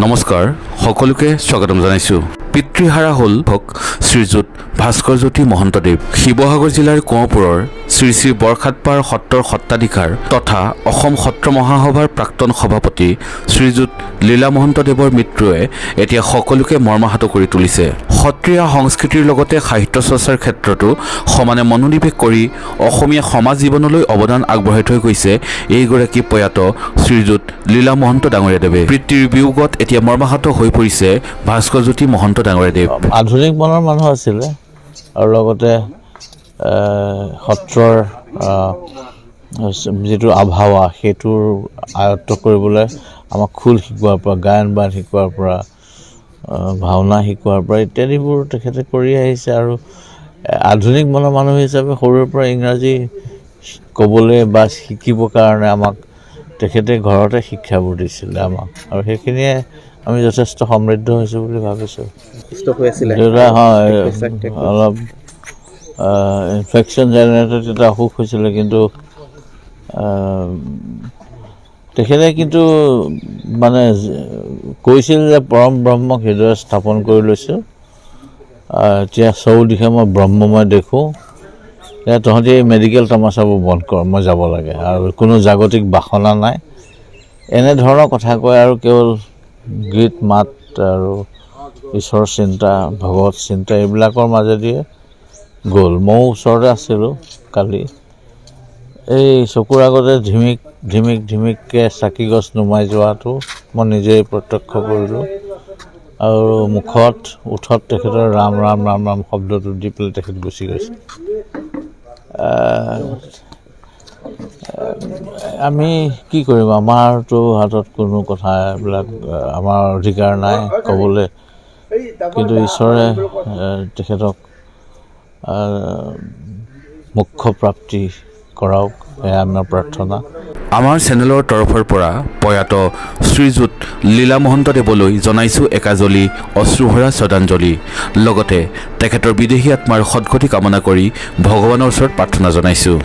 নমস্কাৰ সকলোকে স্বাগতম জনাইছোঁ। পিতৃহাৰা হ'ল শ্ৰীযুত ভাস্কৰ জ্যোতি মহন্তদেৱ। শিৱসাগৰ জিলাৰ কোঁৱপুৰৰ শ্ৰী শ্ৰী বৰখাটপাৰ সত্ৰৰ সত্ৰাধিকাৰ তথা অসম সত্ৰ মহাসভাৰ প্ৰাক্তন সভাপতি শ্ৰীযুত লীলা মহন্তদেৱৰ মৃত্যুৱে এতিয়া সকলোকে মৰ্মাহত কৰি তুলিছে। সত্ৰীয়া সংস্কৃতিৰ লগতে সাহিত্য চৰ্চাৰ ক্ষেত্ৰতো সমানে মনোনিৱেশ কৰি অসমীয়া সমাজ জীৱনলৈ অৱদান আগবঢ়াই থৈ গৈছে এইগৰাকী প্ৰয়াত শ্ৰীযুত লীলা মহন্ত ডাঙৰীয়াদেৱে। পিতৃৰ বিয়োগত এতিয়া মৰ্মাহত হৈ পৰিছে ভাস্কৰ জ্যোতি মহন্ত ডাঙৰীয়াদেৱ। আধুনিক মনৰ মানুহ আছিলে আৰু লগতে সত্ৰৰ যিটো আভাৱা সেইটোৰ আয়ত্ত কৰিবলৈ আমাক খোল শিকোৱাৰ পৰা, গায়ন বায়ন শিকোৱাৰ পৰা, ভাওনা শিকোৱাৰ পৰা ইত্যাদিবোৰ তেখেতে কৰি আহিছে। আৰু আধুনিক মনৰ মানুহ হিচাপে সৰুৰে পৰা ইংৰাজী ক'বলৈ বা শিকিবৰ কাৰণে আমাক তেখেতে ঘৰতে শিক্ষাবোৰ দিছিলে আমাক, আৰু সেইখিনিয়ে আমি যথেষ্ট সমৃদ্ধ হৈছোঁ বুলি ভাবিছোঁ। দেউতা হয় অলপ ইনফেকশ্যন জেনেৰেটত এটা অসুখ হৈছিলে, কিন্তু তেখেতে কিন্তু মানে কৈছিল যে পৰম ব্ৰহ্মক হৃদয় স্থাপন কৰি লৈছোঁ, এতিয়া চৌদিশে মই ব্ৰহ্মময় দেখোঁ, তহঁতি মেডিকেল তামাচাবোৰ বন্ধ কৰ, মই যাব লাগে, আৰু কোনো জাগতিক বাসনা নাই, এনেধৰণৰ কথা কয়। আৰু কেৱল গীত মাত আৰু ঈশ্বৰ চিন্তা, ভগৱত চিন্তা এইবিলাকৰ মাজেদিয়ে গ'ল। ময়ো ওচৰতে আছিলোঁ কালি, এই চকুৰ আগতে ধিমিক ধিমিক ধিমিককৈ চাকি গছ নুমাই যোৱাটো মই নিজেই প্ৰত্যক্ষ কৰিলোঁ, আৰু মুখত ওঠত তেখেতৰ ৰাম ৰাম ৰাম ৰাম শব্দটো দি পেলাই তেখেত গুচি গৈছে। আমি কি কৰিম, আমাৰতো হাতত কোনো কথা এইবিলাক আমাৰ অধিকাৰ নাই ক'বলৈ, কিন্তু ঈশ্বৰে তেখেতক মুখ্য প্ৰাপ্তি কৰাওক, এয়া আমাৰ প্ৰাৰ্থনা। আমাৰ চেনেলৰ তৰফৰ পৰা প্ৰয়াত শ্ৰীযুত লীলা মহন্তদেৱলৈ জনাইছোঁ একাজলি অশ্ৰুভৰা শ্ৰদ্ধাঞ্জলি। লগতে তেখেতৰ বিদেহী আত্মাৰ সদ্গতি কামনা কৰি ভগৱানৰ ওচৰত প্ৰাৰ্থনা জনাইছোঁ।